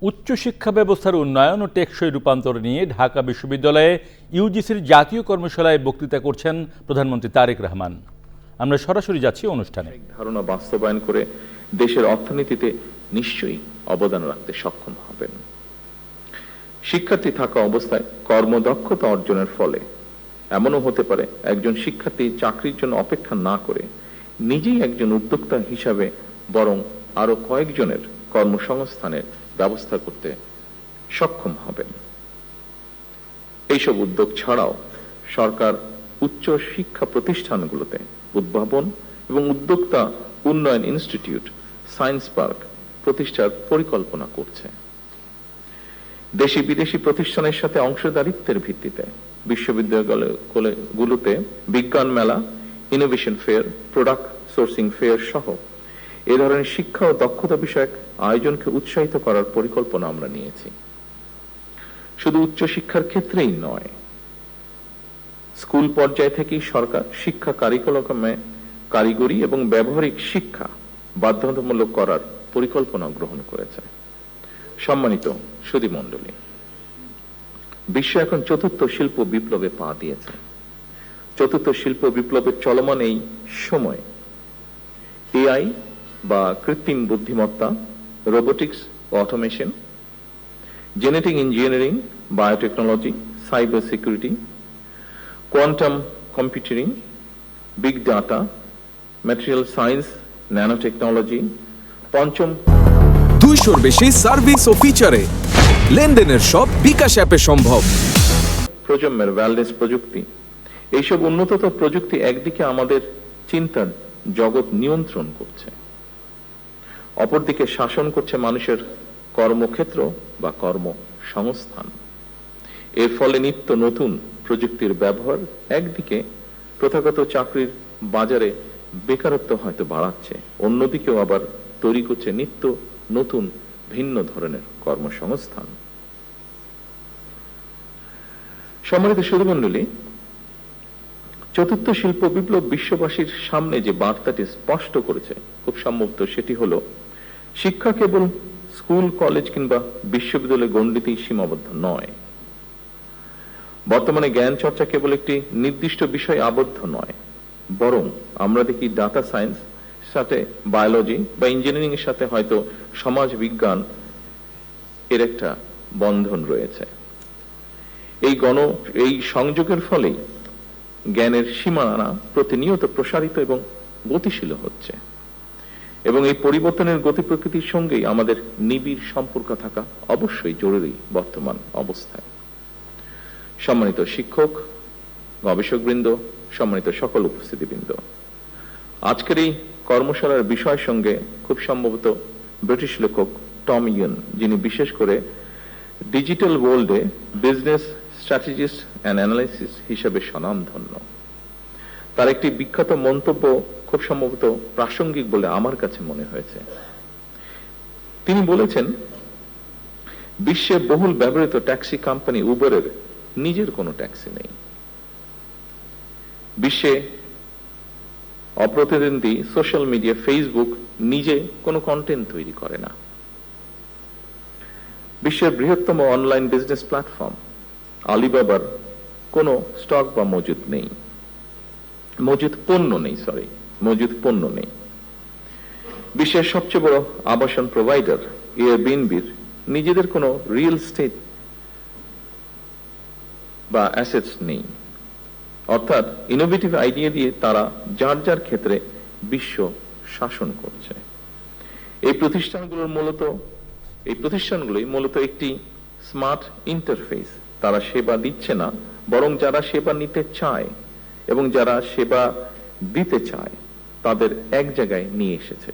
উচ্চশিক্ষা ব্যবস্থার উন্নয়ন ও টেকসই রূপান্তর নিয়ে ঢাকা বিশ্ববিদ্যালয়ে ইউজিসির জাতীয় কর্মশালায় বক্তৃতা করছেন প্রধানমন্ত্রী তারেক রহমান। আমরা সরাসরি যাচ্ছি অনুষ্ঠানে। ধারণা বাস্তবায়ন করে দেশের অর্থনীতিতে নিশ্চয়ই অবদান রাখতে সক্ষম হবেন। শিক্ষার্থী থাকা অবস্থায় কর্মদক্ষতা অর্জনের ফলে এমনও হতে পারে একজন শিক্ষার্থী চাকরির জন্য অপেক্ষা না করে নিজেই একজন উদ্যোক্তা হিসাবে বরং আরো কয়েকজনের কর্মসংস্থানের ব্যবস্থা করতে সক্ষম হবেন। এইসব উদ্যোগ ছাড়াও সরকার উচ্চ শিক্ষা প্রতিষ্ঠানগুলোতে উদ্ভাবন এবং উদ্যোক্তা উন্নয়ন ইনস্টিটিউট, সায়েন্স পার্ক প্রতিষ্ঠার পরিকল্পনা করছে। দেশি বিদেশি প্রতিষ্ঠানের সাথে অংশীদারিত্বের ভিত্তিতে বিশ্ববিদ্যালয়গুলোতে বিজ্ঞান মেলা, innovation fair, product sourcing fair সহ এ ধরনের শিক্ষা ও দক্ষতা বিষয়ক আয়োজনকে উৎসাহিত করার পরিকল্পনা আমরা নিয়েছি। শুধু উচ্চশিক্ষার ক্ষেত্রেই নয়, স্কুল পর্যায় থেকেই সরকার শিক্ষা কারিকুলামে কারিগরি এবং ব্যবহারিক শিক্ষা বাধ্যতামূলক করার পরিকল্পনা গ্রহণ করেছে। সম্মানিত সুধীমণ্ডলী, বিশ্ব এখন চতুর্থ শিল্প বিপ্লবে পা দিয়েছে। চতুর্থ শিল্প বিপ্লবের চলমান এই সময় এআই বা কৃত্রিম বুদ্ধিমত্তা, robotics, automation, genetic engineering, biotechnology, cyber security, quantum computing, big data, material science, nano technology, পঞ্চম 200-র বেশি সার্ভিস ও ফিচারে লেনদেনের সব বিকাশ অ্যাপে সম্ভব। প্রজন্মের ওয়্যারলেস প্রযুক্তি, এইসব উন্নততর প্রযুক্তি একদিকে আমাদের চিন্তার জগৎ নিয়ন্ত্রণ করছে, অপরদিকে শাসন করছে মানুষের কর্মক্ষেত্র বা কর্মসংস্থান। এর ফলে নিত্য নতুন প্রযুক্তির ব্যবহার একদিকে প্রথাগত চাকরির বাজারে বেকারত্ব হয়তো বাড়াচ্ছে, অন্যদিকেও আবার তৈরি করছে নিত্য নতুন ভিন্ন ধরনের কর্মসংস্থান। সম্মানিত সুধীমণ্ডলী, চতুর্থ শিল্প বিপ্লব বিশ্ববাসীর সামনে যে বার্তাটি স্পষ্ট করেছে, খুব সম্ভবত সেটি হলো শিক্ষা কেবল স্কুল, কলেজ কিংবা বিশ্ববিদ্যালয় গণ্ডিতেই সীমাবদ্ধ নয়। বর্তমানে জ্ঞান চর্চা কেবল একটি নির্দিষ্ট বিষয় আবদ্ধ নয়, বরং আমরা দেখি ডাটা সায়েন্স সাথে বায়োলজি বা ইঞ্জিনিয়ারিং এর সাথে হয়তো সমাজ বিজ্ঞান এর একটা বন্ধন রয়েছে। এই সংযোগের ফলেই জ্ঞানের সীমানা প্রতিনিয়ত প্রসারিত এবং গতিশীল হচ্ছে, এবং এই পরিবর্তনের গতি প্রকৃতির সঙ্গেই আমাদের নিবিড় সম্পর্ক থাকা অবশ্যই জরুরি বর্তমান অবস্থায়। সম্মানিত শিক্ষক, গবেষকবৃন্দ, সম্মানিত সকল উপস্থিতিবৃন্দ, আজকের এই কর্মশালার বিষয়ের সঙ্গে খুব সম্ভবত ব্রিটিশ লেখক টম ইয়ন, যিনি বিশেষ করে ডিজিটাল ওয়ার্ল্ডে বিজনেস স্ট্র্যাটেজিস্ট অ্যান্ড অ্যানালাইসিস হিসেবে স্বনামধন্য, তার একটি বিখ্যাত মন্তব্য খুব সম্ভবত প্রাসঙ্গিক বলে আমার কাছে মনে হয়েছে। তিনি বলেছেন, বিশ্বে বহুল ব্যবহৃত ট্যাক্সি কোম্পানি উবারের নিজের কোনো ট্যাক্সি নেই। বিশ্বে অপ্রতিদ্বন্দ্বী সোশ্যাল মিডিয়া ফেসবুক নিজে কোনো কন্টেন্ট তৈরি করে না। বিশ্বের বৃহত্তম অনলাইন বিজনেস প্ল্যাটফর্ম আলিবাবার কোনো স্টক বা মজুদ পণ্য নেই। বিশ্বের সবচেয়ে বড় আবাসন প্রোভাইডার এয়ারবিএনবির নিজেদের কোনো রিয়েল এস্টেট বা অ্যাসেটস নেই। অর্থাৎ ইনোভেটিভ আইডিয়া দিয়ে তারা যার যার ক্ষেত্রে বিশ্ব শাসন করছে। এই প্রতিষ্ঠানগুলোই মূলত একটি স্মার্ট ইন্টারফেস। তারা সেবা দিচ্ছে না, বরং যারা সেবা নিতে চায় এবং যারা সেবা দিতে চায় তাদের এক জায়গায় নিয়ে এসেছে।